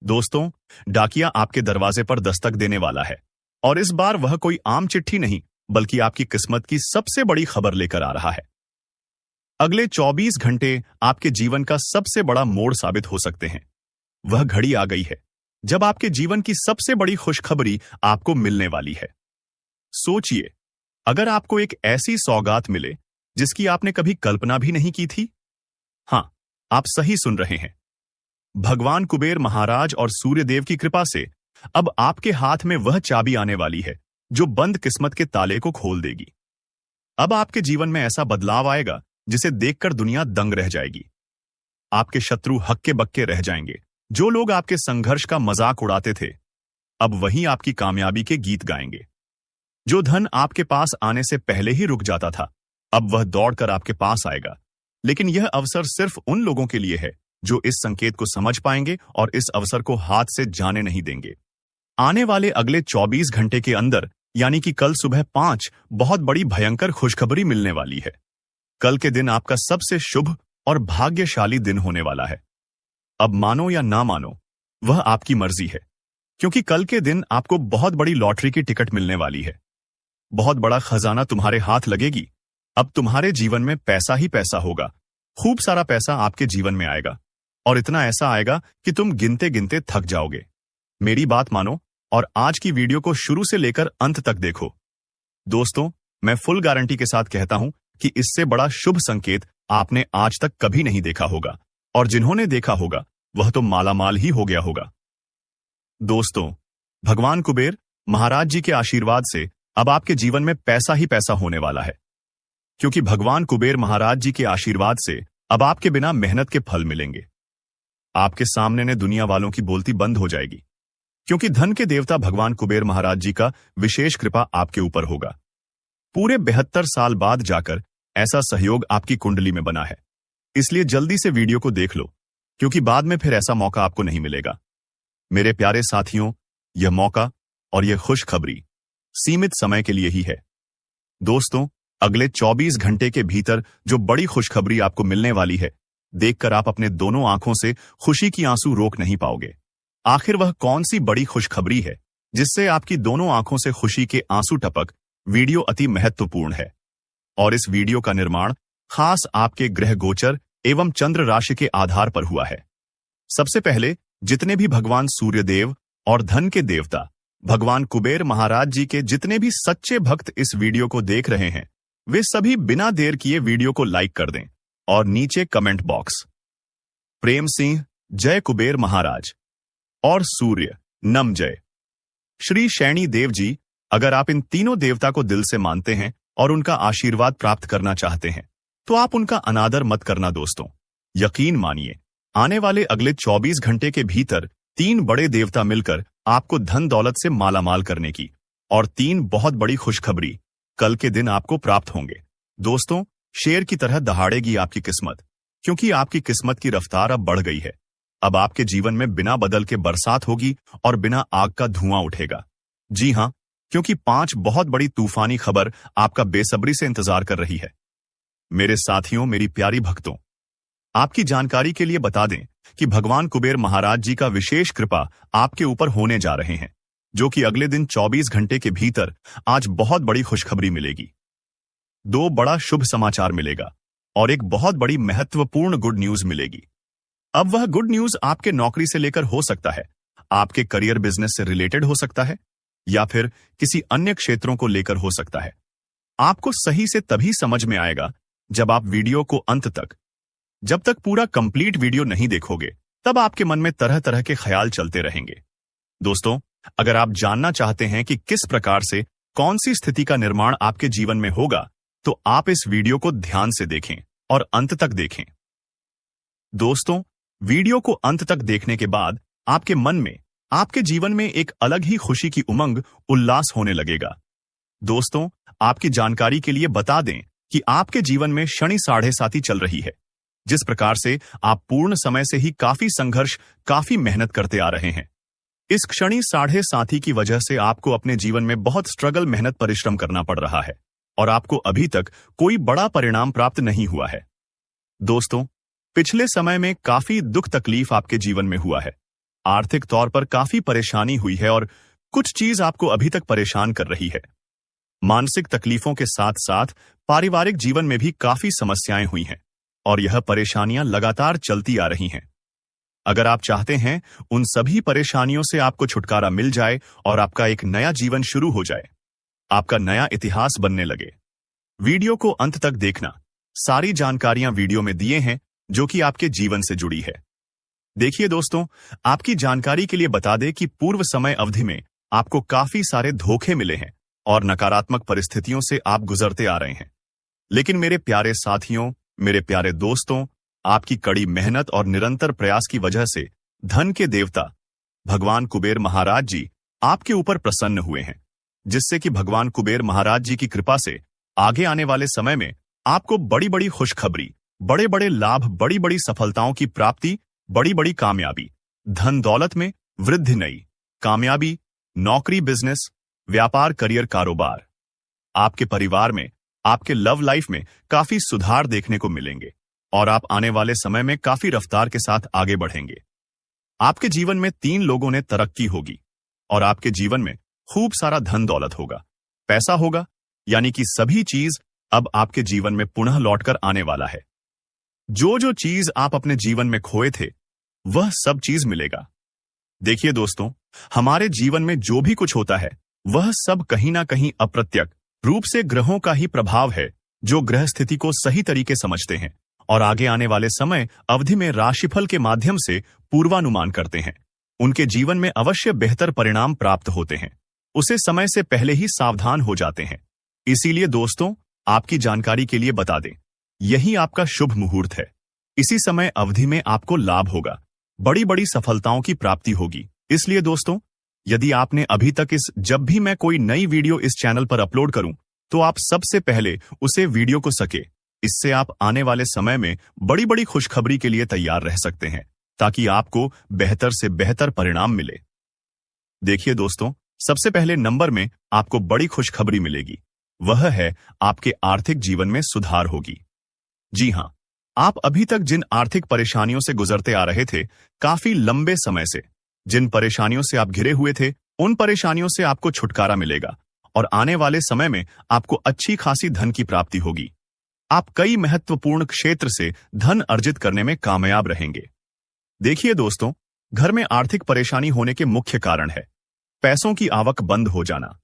दोस्तों, डाकिया आपके दरवाजे पर दस्तक देने वाला है और इस बार वह कोई आम चिट्ठी नहीं बल्कि आपकी किस्मत की सबसे बड़ी खबर लेकर आ रहा है। अगले 24 घंटे आपके जीवन का सबसे बड़ा मोड़ साबित हो सकते हैं। वह घड़ी आ गई है जब आपके जीवन की सबसे बड़ी खुशखबरी आपको मिलने वाली है। सोचिए, अगर आपको एक ऐसी सौगात मिले जिसकी आपने कभी कल्पना भी नहीं की थी। हां, आप सही सुन रहे हैं। भगवान कुबेर महाराज और सूर्यदेव की कृपा से अब आपके हाथ में वह चाबी आने वाली है जो बंद किस्मत के ताले को खोल देगी। अब आपके जीवन में ऐसा बदलाव आएगा जिसे देखकर दुनिया दंग रह जाएगी। आपके शत्रु हक्के बक्के रह जाएंगे। जो लोग आपके संघर्ष का मजाक उड़ाते थे, अब वही आपकी कामयाबी के गीत गाएंगे। जो धन आपके पास आने से पहले ही रुक जाता था, अब वह दौड़कर आपके पास आएगा। लेकिन यह अवसर सिर्फ उन लोगों के लिए है जो इस संकेत को समझ पाएंगे और इस अवसर को हाथ से जाने नहीं देंगे। आने वाले अगले 24 घंटे के अंदर, यानी कि कल सुबह 5, बहुत बड़ी भयंकर खुशखबरी मिलने वाली है। कल के दिन आपका सबसे शुभ और भाग्यशाली दिन होने वाला है। अब मानो या ना मानो, वह आपकी मर्जी है, क्योंकि कल के दिन आपको बहुत बड़ी लॉटरी की टिकट मिलने वाली है। बहुत बड़ा खजाना तुम्हारे हाथ लगेगी। अब तुम्हारे जीवन में पैसा ही पैसा होगा। खूब सारा पैसा आपके जीवन में आएगा और इतना ऐसा आएगा कि तुम गिनते गिनते थक जाओगे। मेरी बात मानो और आज की वीडियो को शुरू से लेकर अंत तक देखो। दोस्तों, मैं फुल गारंटी के साथ कहता हूं कि इससे बड़ा शुभ संकेत आपने आज तक कभी नहीं देखा होगा, और जिन्होंने देखा होगा वह तो मालामाल ही हो गया होगा। दोस्तों, भगवान कुबेर महाराज जी के आशीर्वाद से अब आपके जीवन में पैसा ही पैसा होने वाला है, क्योंकि भगवान कुबेर महाराज जी के आशीर्वाद से अब आपके बिना मेहनत के फल मिलेंगे। आपके सामने ने दुनिया वालों की बोलती बंद हो जाएगी, क्योंकि धन के देवता भगवान कुबेर महाराज जी का विशेष कृपा आपके ऊपर होगा। पूरे 72 साल बाद जाकर ऐसा सहयोग आपकी कुंडली में बना है। इसलिए जल्दी से वीडियो को देख लो, क्योंकि बाद में फिर ऐसा मौका आपको नहीं मिलेगा। मेरे प्यारे साथियों, यह मौका और यह खुशखबरी सीमित समय के लिए ही है। दोस्तों, अगले 24 घंटे के भीतर जो बड़ी खुशखबरी आपको मिलने वाली है, देखकर आप अपने दोनों आंखों से खुशी की आंसू रोक नहीं पाओगे। आखिर वह कौन सी बड़ी खुशखबरी है जिससे आपकी दोनों आंखों से खुशी के आंसू टपक? वीडियो अति महत्वपूर्ण है और इस वीडियो का निर्माण खास आपके ग्रह गोचर एवं चंद्र राशि के आधार पर हुआ है। सबसे पहले, जितने भी भगवान सूर्यदेव और धन के देवता भगवान कुबेर महाराज जी के जितने भी सच्चे भक्त इस वीडियो को देख रहे हैं, वे सभी बिना देर किए वीडियो को लाइक कर दें और नीचे कमेंट बॉक्स प्रेम सिंह जय कुबेर महाराज और सूर्य नम जय श्री शैणी देव जी। अगर आप इन तीनों देवता को दिल से मानते हैं और उनका आशीर्वाद प्राप्त करना चाहते हैं, तो आप उनका अनादर मत करना। दोस्तों, यकीन मानिए, आने वाले अगले 24 घंटे के भीतर 3 बड़े देवता मिलकर आपको धन दौलत से मालामाल करने की और 3 बहुत बड़ी खुशखबरी कल के दिन आपको प्राप्त होंगे। दोस्तों, शेर की तरह दहाड़ेगी आपकी किस्मत, क्योंकि आपकी किस्मत की रफ्तार अब बढ़ गई है। अब आपके जीवन में बिना बदल के बरसात होगी और बिना आग का धुआं उठेगा। जी हां, क्योंकि 5 बहुत बड़ी तूफानी खबर आपका बेसब्री से इंतजार कर रही है। मेरे साथियों, मेरी प्यारी भक्तों, आपकी जानकारी के लिए बता दें कि भगवान कुबेर महाराज जी का विशेष कृपा आपके ऊपर होने जा रहे हैं, जो कि अगले दिन 24 घंटे के भीतर आज बहुत बड़ी खुशखबरी मिलेगी। 2 बड़ा शुभ समाचार मिलेगा और एक बहुत बड़ी महत्वपूर्ण गुड न्यूज मिलेगी। अब वह गुड न्यूज आपके नौकरी से लेकर हो सकता है, आपके करियर बिजनेस से रिलेटेड हो सकता है, या फिर किसी अन्य क्षेत्रों को लेकर हो सकता है। आपको सही से तभी समझ में आएगा जब आप वीडियो को अंत तक, जब तक पूरा कंप्लीट वीडियो नहीं देखोगे, तब आपके मन में तरह तरह के ख्याल चलते रहेंगे। दोस्तों, अगर आप जानना चाहते हैं कि किस प्रकार से कौन सी स्थिति का निर्माण आपके जीवन में होगा, तो आप इस वीडियो को ध्यान से देखें और अंत तक देखें। दोस्तों, वीडियो को अंत तक देखने के बाद आपके मन में, आपके जीवन में एक अलग ही खुशी की उमंग, उल्लास होने लगेगा। दोस्तों, आपकी जानकारी के लिए बता दें कि आपके जीवन में शनि 7.5 चल रही है। जिस प्रकार से आप पूर्ण समय से ही काफी संघर्ष, काफी मेहनत करते आ रहे हैं, इस शनि 7.5 की वजह से आपको अपने जीवन में बहुत स्ट्रगल, मेहनत, परिश्रम करना पड़ रहा है और आपको अभी तक कोई बड़ा परिणाम प्राप्त नहीं हुआ है। दोस्तों, पिछले समय में काफी दुख तकलीफ आपके जीवन में हुआ है। आर्थिक तौर पर काफी परेशानी हुई है और कुछ चीज आपको अभी तक परेशान कर रही है। मानसिक तकलीफों के साथ साथ पारिवारिक जीवन में भी काफी समस्याएं हुई हैं और यह परेशानियां लगातार चलती आ रही हैं। अगर आप चाहते हैं उन सभी परेशानियों से आपको छुटकारा मिल जाए और आपका एक नया जीवन शुरू हो जाए, आपका नया इतिहास बनने लगे, वीडियो को अंत तक देखना। सारी जानकारियां वीडियो में दिए हैं जो कि आपके जीवन से जुड़ी है। देखिए दोस्तों, आपकी जानकारी के लिए बता दें कि पूर्व समय अवधि में आपको काफी सारे धोखे मिले हैं और नकारात्मक परिस्थितियों से आप गुजरते आ रहे हैं। लेकिन मेरे प्यारे साथियों, मेरे प्यारे दोस्तों, आपकी कड़ी मेहनत और निरंतर प्रयास की वजह से धन के देवता भगवान कुबेर महाराज जी आपके ऊपर प्रसन्न हुए हैं, जिससे कि भगवान कुबेर महाराज जी की कृपा से आगे आने वाले समय में आपको बड़ी बड़ी खुशखबरी, बड़े बड़े लाभ, बड़ी बड़ी सफलताओं की प्राप्ति, बड़ी बड़ी कामयाबी, धन दौलत में वृद्धि, नई कामयाबी, नौकरी, बिजनेस, व्यापार, करियर, कारोबार, आपके परिवार में, आपके लव लाइफ में काफी सुधार देखने को मिलेंगे और आप आने वाले समय में काफी रफ्तार के साथ आगे बढ़ेंगे। आपके जीवन में 3 लोगों ने तरक्की होगी और आपके जीवन में खूब सारा धन दौलत होगा, पैसा होगा, यानी कि सभी चीज अब आपके जीवन में पुनः लौटकर आने वाला है। जो जो चीज आप अपने जीवन में खोए थे वह सब चीज मिलेगा। देखिए दोस्तों, हमारे जीवन में जो भी कुछ होता है वह सब कहीं ना कहीं अप्रत्यक्ष रूप से ग्रहों का ही प्रभाव है, जो ग्रह स्थिति को सही तरीके समझते हैं और आगे आने वाले समय अवधि में राशिफल के माध्यम से पूर्वानुमान करते हैं। उनके जीवन में अवश्य बेहतर परिणाम प्राप्त होते हैं, उसे समय से पहले ही सावधान हो जाते हैं। इसीलिए दोस्तों, आपकी जानकारी के लिए बता दें, यही आपका शुभ मुहूर्त है। इसी समय अवधि में आपको लाभ होगा, बड़ी बड़ी सफलताओं की प्राप्ति होगी। इसलिए दोस्तों, यदि आपने अभी तक जब भी मैं कोई नई वीडियो इस चैनल पर अपलोड करूं तो आप सबसे पहले उसे वीडियो को सके, इससे आप आने वाले समय में बड़ी बड़ी खुशखबरी के लिए तैयार रह सकते हैं, ताकि आपको बेहतर से बेहतर परिणाम मिले। देखिए दोस्तों, सबसे पहले नंबर में आपको बड़ी खुशखबरी मिलेगी, वह है आपके आर्थिक जीवन में सुधार होगी। जी हां, आप अभी तक जिन आर्थिक परेशानियों से गुजरते आ रहे थे, काफी लंबे समय से जिन परेशानियों से आप घिरे हुए थे, उन परेशानियों से आपको छुटकारा मिलेगा और आने वाले समय में आपको अच्छी खासी धन की प्राप्ति होगी। आप कई महत्वपूर्ण क्षेत्र से धन अर्जित करने में कामयाब रहेंगे। देखिए दोस्तों, घर में आर्थिक परेशानी होने के मुख्य कारण है पैसों की आवक बंद हो जाना।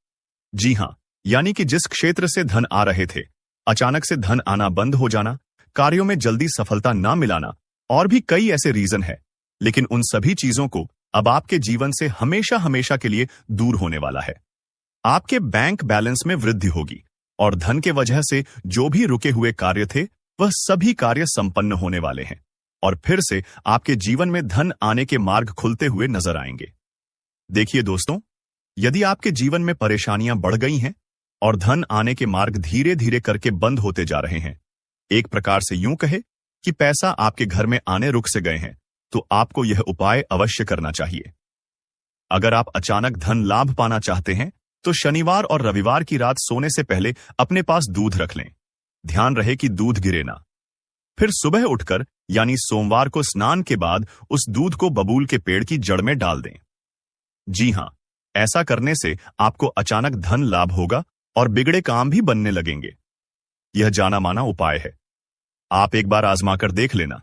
जी हां, यानी कि जिस क्षेत्र से धन आ रहे थे, अचानक से धन आना बंद हो जाना, कार्यों में जल्दी सफलता ना मिलाना और भी कई ऐसे रीजन है। लेकिन उन सभी चीजों को अब आपके जीवन से हमेशा हमेशा के लिए दूर होने वाला है। आपके बैंक बैलेंस में वृद्धि होगी और धन के वजह से जो भी रुके हुए कार्य थे वह सभी कार्य संपन्न होने वाले हैं और फिर से आपके जीवन में धन आने के मार्ग खुलते हुए नजर आएंगे। देखिए दोस्तों, यदि आपके जीवन में परेशानियां बढ़ गई हैं और धन आने के मार्ग धीरे धीरे करके बंद होते जा रहे हैं, एक प्रकार से यूं कहे कि पैसा आपके घर में आने रुक से गए हैं, तो आपको यह उपाय अवश्य करना चाहिए। अगर आप अचानक धन लाभ पाना चाहते हैं तो शनिवार और रविवार की रात सोने से पहले अपने पास दूध रख लें। ध्यान रहे कि दूध गिरे ना। फिर सुबह उठकर यानी सोमवार को स्नान के बाद उस दूध को बबूल के पेड़ की जड़ में डाल दें। जी हां, ऐसा करने से आपको अचानक धन लाभ होगा और बिगड़े काम भी बनने लगेंगे। यह जाना माना उपाय है, आप एक बार आजमाकर देख लेना।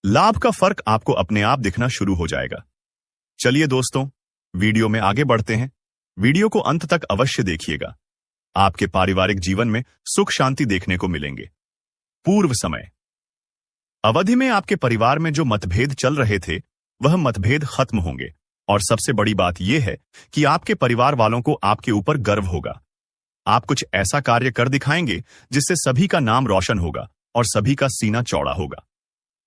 लाभ का फर्क आपको अपने आप दिखना शुरू हो जाएगा। चलिए दोस्तों, वीडियो में आगे बढ़ते हैं। वीडियो को अंत तक अवश्य देखिएगा। आपके पारिवारिक जीवन में सुख शांति देखने को मिलेंगे। पूर्व समय अवधि में आपके परिवार में जो मतभेद चल रहे थे वह मतभेद खत्म होंगे और सबसे बड़ी बात यह है कि आपके परिवार वालों को आपके ऊपर गर्व होगा। आप कुछ ऐसा कार्य कर दिखाएंगे जिससे सभी का नाम रोशन होगा और सभी का सीना चौड़ा होगा।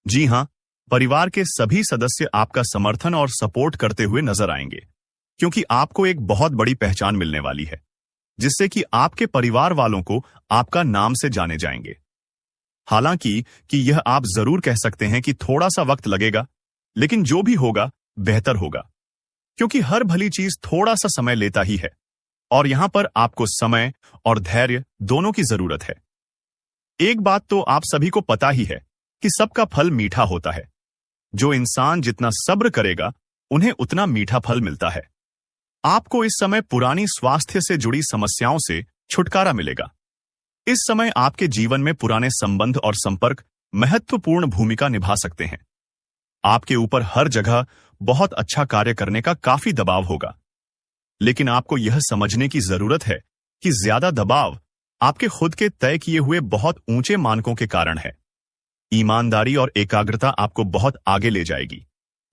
जी हां, परिवार के सभी सदस्य आपका समर्थन और सपोर्ट करते हुए नजर आएंगे, क्योंकि आपको एक बहुत बड़ी पहचान मिलने वाली है, जिससे कि आपके परिवार वालों को आपका नाम से जाने जाएंगे। हालांकि कि यह आप जरूर कह सकते हैं कि थोड़ा सा वक्त लगेगा, लेकिन जो भी होगा बेहतर होगा, क्योंकि हर भली चीज थोड़ा सा समय लेता ही है और यहां पर आपको समय और धैर्य दोनों की जरूरत है। एक बात तो आप सभी को पता ही है कि सबका फल मीठा होता है। जो इंसान जितना सब्र करेगा उन्हें उतना मीठा फल मिलता है। आपको इस समय पुरानी स्वास्थ्य से जुड़ी समस्याओं से छुटकारा मिलेगा। इस समय आपके जीवन में पुराने संबंध और संपर्क महत्वपूर्ण भूमिका निभा सकते हैं। आपके ऊपर हर जगह बहुत अच्छा कार्य करने का काफी दबाव होगा, लेकिन आपको यह समझने की जरूरत है कि ज्यादा दबाव आपके खुद के तय किए हुए बहुत ऊंचे मानकों के कारण है। ईमानदारी और एकाग्रता आपको बहुत आगे ले जाएगी,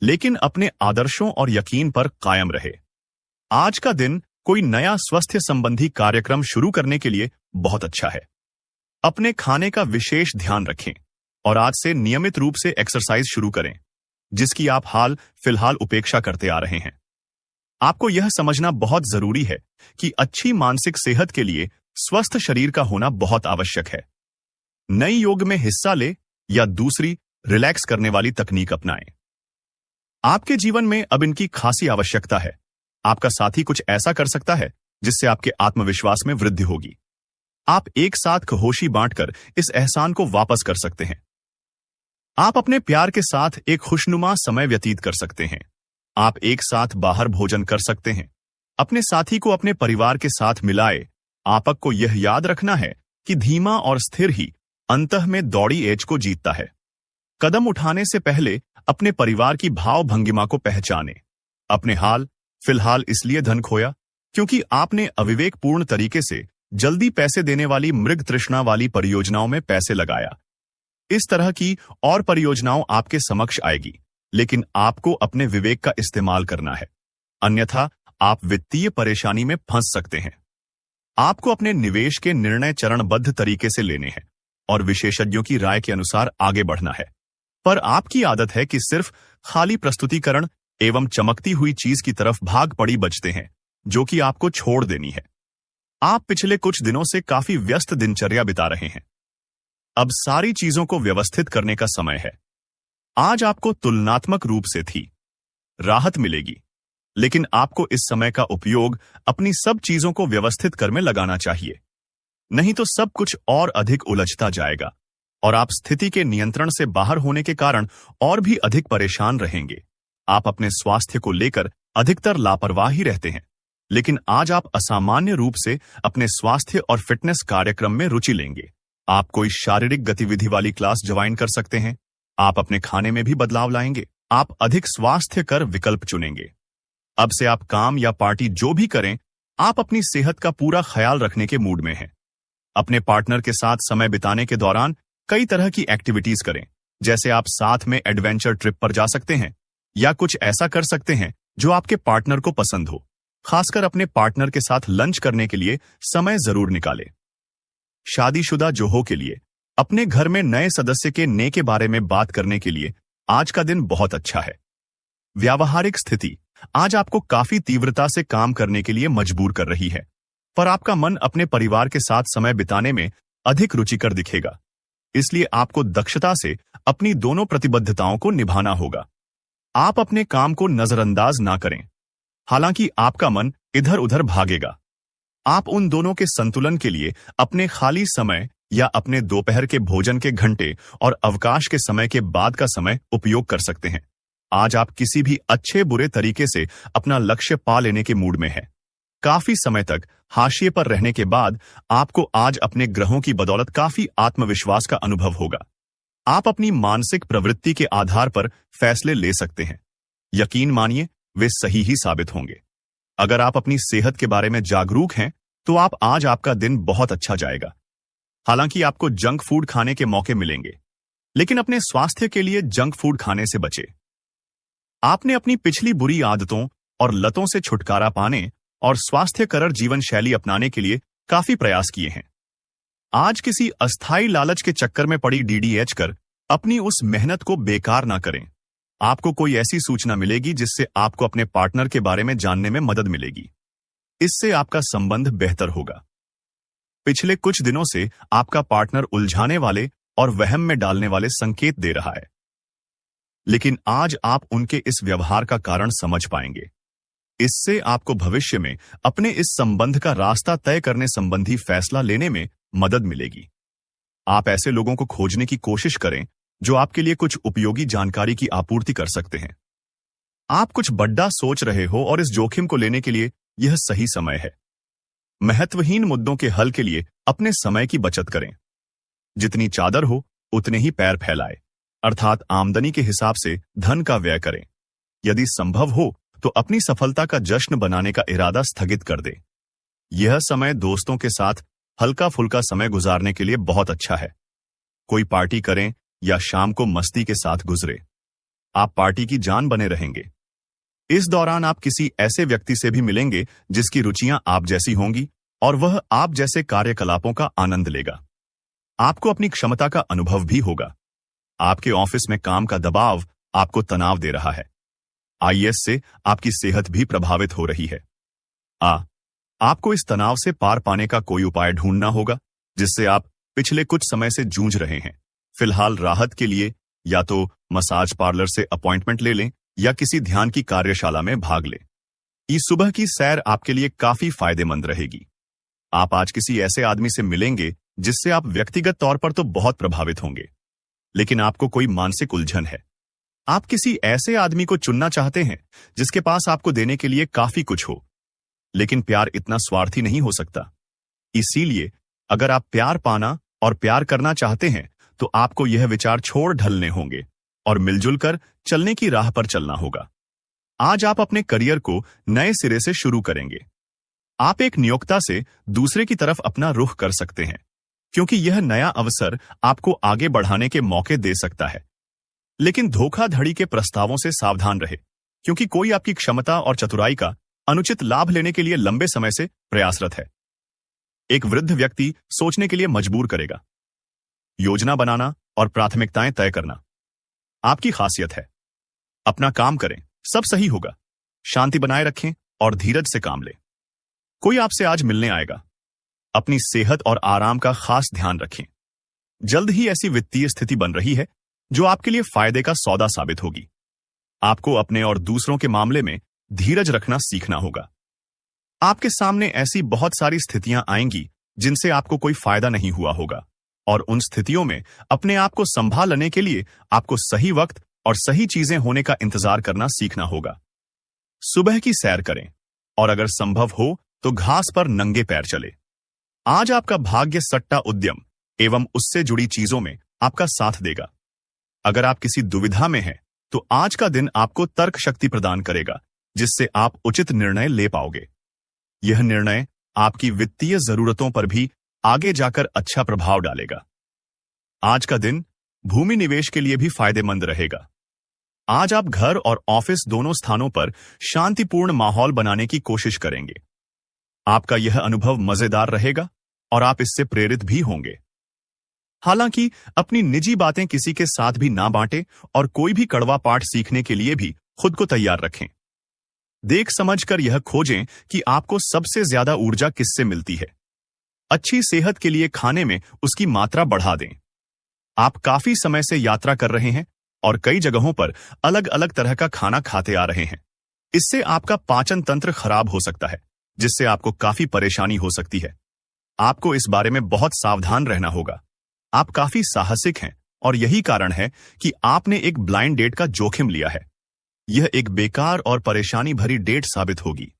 लेकिन अपने आदर्शों और यकीन पर कायम रहे। आज का दिन कोई नया स्वास्थ्य संबंधी कार्यक्रम शुरू करने के लिए बहुत अच्छा है। अपने खाने का विशेष ध्यान रखें और आज से नियमित रूप से एक्सरसाइज शुरू करें, जिसकी आप हाल फिलहाल उपेक्षा करते आ रहे हैं। आपको यह समझना बहुत जरूरी है कि अच्छी मानसिक सेहत के लिए स्वस्थ शरीर का होना बहुत आवश्यक है। नई योग में हिस्सा ले या दूसरी रिलैक्स करने वाली तकनीक अपनाएं। आपके जीवन में अब इनकी खासी आवश्यकता है। आपका साथी कुछ ऐसा कर सकता है जिससे आपके आत्मविश्वास में वृद्धि होगी। आप एक साथ खहोशी बांटकर इस एहसान को वापस कर सकते हैं। आप अपने प्यार के साथ एक खुशनुमा समय व्यतीत कर सकते हैं। आप एक साथ बाहर भोजन कर सकते हैं। अपने साथी को अपने परिवार के साथ मिलाए। आपको यह याद रखना है कि धीमा और स्थिर ही अंतः में दौड़ी एज को जीतता है। कदम उठाने से पहले अपने परिवार की भाव भंगिमा को पहचाने। अपने हाल फिलहाल इसलिए धन खोया क्योंकि आपने अविवेकपूर्ण तरीके से जल्दी पैसे देने वाली मृग तृष्णा वाली परियोजनाओं में पैसे लगाया। इस तरह की और परियोजनाओं आपके समक्ष आएगी, लेकिन आपको अपने विवेक का इस्तेमाल करना है, अन्यथा आप वित्तीय परेशानी में फंस सकते हैं। आपको अपने निवेश के निर्णय चरणबद्ध तरीके से लेने हैं और विशेषज्ञों की राय के अनुसार आगे बढ़ना है। पर आपकी आदत है कि सिर्फ खाली प्रस्तुतिकरण एवं चमकती हुई चीज की तरफ भाग पड़ी बचते हैं, जो कि आपको छोड़ देनी है। आप पिछले कुछ दिनों से काफी व्यस्त दिनचर्या बिता रहे हैं। अब सारी चीजों को व्यवस्थित करने का समय है। आज आपको तुलनात्मक रूप से थी राहत मिलेगी, लेकिन आपको इस समय का उपयोग अपनी सब चीजों को व्यवस्थित कर में लगाना चाहिए, नहीं तो सब कुछ और अधिक उलझता जाएगा और आप स्थिति के नियंत्रण से बाहर होने के कारण और भी अधिक परेशान रहेंगे। आप अपने स्वास्थ्य को लेकर अधिकतर लापरवाह ही रहते हैं, लेकिन आज आप असामान्य रूप से अपने स्वास्थ्य और फिटनेस कार्यक्रम में रुचि लेंगे। आप कोई शारीरिक गतिविधि वाली क्लास ज्वाइन कर सकते हैं। आप अपने खाने में भी बदलाव लाएंगे। आप अधिक स्वास्थ्यकर विकल्प चुनेंगे। अब से आप काम या पार्टी जो भी करें, आप अपनी सेहत का पूरा ख्याल रखने के मूड में हैं। अपने पार्टनर के साथ समय बिताने के दौरान कई तरह की एक्टिविटीज करें, जैसे आप साथ में एडवेंचर ट्रिप पर जा सकते हैं या कुछ ऐसा कर सकते हैं जो आपके पार्टनर को पसंद हो। खासकर अपने पार्टनर के साथ लंच करने के लिए समय जरूर निकालें। शादीशुदा जोहों के लिए अपने घर में नए सदस्य के ने के बारे में बात करने के लिए आज का दिन बहुत अच्छा है। व्यावहारिक स्थिति आज आपको काफी तीव्रता से काम करने के लिए मजबूर कर रही है, पर आपका मन अपने परिवार के साथ समय बिताने में अधिक रुचिकर दिखेगा। इसलिए आपको दक्षता से अपनी दोनों प्रतिबद्धताओं को निभाना होगा। आप अपने काम को नजरअंदाज ना करें, हालांकि आपका मन इधर उधर भागेगा। आप उन दोनों के संतुलन के लिए अपने खाली समय या अपने दोपहर के भोजन के घंटे और अवकाश के समय के बाद का समय उपयोग कर सकते हैं। आज आप किसी भी अच्छे बुरे तरीके से अपना लक्ष्य पा लेने के मूड में हैं। काफी समय तक हाशिए पर रहने के बाद आपको आज अपने ग्रहों की बदौलत काफी आत्मविश्वास का अनुभव होगा। आप अपनी मानसिक प्रवृत्ति के आधार पर फैसले ले सकते हैं। यकीन मानिए, वे सही ही साबित होंगे। अगर आप अपनी सेहत के बारे में जागरूक हैं, तो आज आपका दिन बहुत अच्छा जाएगा। हालांकि आपको जंक फूड खाने के मौके मिलेंगे, लेकिन अपने स्वास्थ्य के लिए जंक फूड खाने से बचें। आपने अपनी पिछली बुरी आदतों और लतों से छुटकारा पाने और स्वास्थ्यकर जीवन शैली अपनाने के लिए काफी प्रयास किए हैं। आज किसी अस्थायी लालच के चक्कर में पड़ी डीडीएच कर अपनी उस मेहनत को बेकार ना करें। आपको कोई ऐसी सूचना मिलेगी जिससे आपको अपने पार्टनर के बारे में जानने में मदद मिलेगी। इससे आपका संबंध बेहतर होगा। पिछले कुछ दिनों से आपका पार्टनर उलझाने वाले और वहम में डालने वाले संकेत दे रहा है, लेकिन आज आप उनके इस व्यवहार का कारण समझ पाएंगे। इससे आपको भविष्य में अपने इस संबंध का रास्ता तय करने संबंधी फैसला लेने में मदद मिलेगी। आप ऐसे लोगों को खोजने की कोशिश करें जो आपके लिए कुछ उपयोगी जानकारी की आपूर्ति कर सकते हैं। आप कुछ बड़ा सोच रहे हो और इस जोखिम को लेने के लिए यह सही समय है। महत्वहीन मुद्दों के हल के लिए अपने समय की बचत करें। जितनी चादर हो उतने ही पैर फैलाए, अर्थात आमदनी के हिसाब से धन का व्यय करें। यदि संभव हो तो अपनी सफलता का जश्न बनाने का इरादा स्थगित कर दे। यह समय दोस्तों के साथ हल्का फुल्का समय गुजारने के लिए बहुत अच्छा है। कोई पार्टी करें या शाम को मस्ती के साथ गुजरे, आप पार्टी की जान बने रहेंगे। इस दौरान आप किसी ऐसे व्यक्ति से भी मिलेंगे जिसकी रुचियां आप जैसी होंगी और वह आप जैसे कार्यकलापों का आनंद लेगा। आपको अपनी क्षमता का अनुभव भी होगा। आपके ऑफिस में काम का दबाव आपको तनाव दे रहा है। आईएस से आपकी सेहत भी प्रभावित हो रही है। आपको इस तनाव से पार पाने का कोई उपाय ढूंढना होगा जिससे आप पिछले कुछ समय से जूझ रहे हैं। फिलहाल राहत के लिए या तो मसाज पार्लर से अपॉइंटमेंट ले लें या किसी ध्यान की कार्यशाला में भाग लें। इस सुबह की सैर आपके लिए काफी फायदेमंद रहेगी। आप आज किसी ऐसे आदमी से मिलेंगे जिससे आप व्यक्तिगत तौर पर तो बहुत प्रभावित होंगे, लेकिन आपको कोई मानसिक उलझन है। आप किसी ऐसे आदमी को चुनना चाहते हैं जिसके पास आपको देने के लिए काफी कुछ हो, लेकिन प्यार इतना स्वार्थी नहीं हो सकता। इसीलिए अगर आप प्यार पाना और प्यार करना चाहते हैं तो आपको यह विचार छोड़ ढलने होंगे और मिलजुल कर चलने की राह पर चलना होगा। आज आप अपने करियर को नए सिरे से शुरू करेंगे। आप एक नियोक्ता से दूसरे की तरफ अपना रुख कर सकते हैं, क्योंकि यह नया अवसर आपको आगे बढ़ाने के मौके दे सकता है। लेकिन धोखाधड़ी के प्रस्तावों से सावधान रहे, क्योंकि कोई आपकी क्षमता और चतुराई का अनुचित लाभ लेने के लिए लंबे समय से प्रयासरत है। एक वृद्ध व्यक्ति सोचने के लिए मजबूर करेगा। योजना बनाना और प्राथमिकताएं तय करना आपकी खासियत है। अपना काम करें, सब सही होगा। शांति बनाए रखें और धीरज से काम लें। कोई आपसे आज मिलने आएगा। अपनी सेहत और आराम का खास ध्यान रखें। जल्द ही ऐसी वित्तीय स्थिति बन रही है जो आपके लिए फायदे का सौदा साबित होगी। आपको अपने और दूसरों के मामले में धीरज रखना सीखना होगा। आपके सामने ऐसी बहुत सारी स्थितियां आएंगी जिनसे आपको कोई फायदा नहीं हुआ होगा, और उन स्थितियों में अपने आप को संभालने के लिए आपको सही वक्त और सही चीजें होने का इंतजार करना सीखना होगा। सुबह की सैर करें और अगर संभव हो तो घास पर नंगे पैर चले। आज आपका भाग्य सट्टा उद्यम एवं उससे जुड़ी चीजों में आपका साथ देगा। अगर आप किसी दुविधा में हैं तो आज का दिन आपको तर्क शक्ति प्रदान करेगा, जिससे आप उचित निर्णय ले पाओगे। यह निर्णय आपकी वित्तीय जरूरतों पर भी आगे जाकर अच्छा प्रभाव डालेगा। आज का दिन भूमि निवेश के लिए भी फायदेमंद रहेगा। आज आप घर और ऑफिस दोनों स्थानों पर शांतिपूर्ण माहौल बनाने की कोशिश करेंगे। आपका यह अनुभव मजेदार रहेगा और आप इससे प्रेरित भी होंगे। हालांकि अपनी निजी बातें किसी के साथ भी ना बांटें और कोई भी कड़वा पाठ सीखने के लिए भी खुद को तैयार रखें। देख समझकर यह खोजें कि आपको सबसे ज्यादा ऊर्जा किससे मिलती है। अच्छी सेहत के लिए खाने में उसकी मात्रा बढ़ा दें। आप काफी समय से यात्रा कर रहे हैं और कई जगहों पर अलग अलग तरह का खाना खाते आ रहे हैं। इससे आपका पाचन तंत्र खराब हो सकता है, जिससे आपको काफी परेशानी हो सकती है। आपको इस बारे में बहुत सावधान रहना होगा। आप काफी साहसिक हैं और यही कारण है कि आपने एक ब्लाइंड डेट का जोखिम लिया है। यह एक बेकार और परेशानी भरी डेट साबित होगी।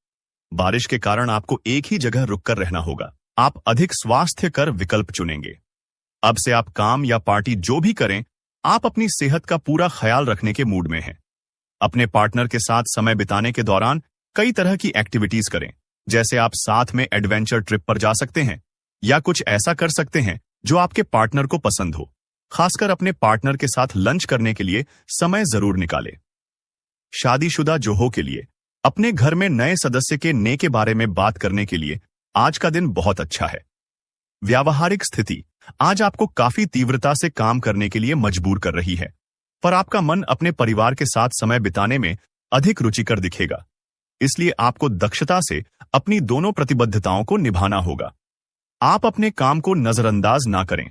बारिश के कारण आपको एक ही जगह रुककर रहना होगा। आप अधिक स्वास्थ्यकर विकल्प चुनेंगे। अब से आप काम या पार्टी जो भी करें, आप अपनी सेहत का पूरा ख्याल रखने के मूड में हैं। अपने पार्टनर के साथ समय बिताने के दौरान कई तरह की एक्टिविटीज करें, जैसे आप साथ में एडवेंचर ट्रिप पर जा सकते हैं या कुछ ऐसा कर सकते हैं जो आपके पार्टनर को पसंद हो। खासकर अपने पार्टनर के साथ लंच करने के लिए समय जरूर निकालें। शादीशुदा जोहों के लिए अपने घर में नए सदस्य के ने के बारे में बात करने के लिए आज का दिन बहुत अच्छा है। व्यावहारिक स्थिति आज आपको काफी तीव्रता से काम करने के लिए मजबूर कर रही है, पर आपका मन अपने परिवार के साथ समय बिताने में अधिक रुचिकर दिखेगा। इसलिए आपको दक्षता से अपनी दोनों प्रतिबद्धताओं को निभाना होगा। आप अपने काम को नजरअंदाज ना करें।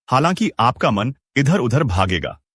हालांकि आपका मन इधर उधर भागेगा,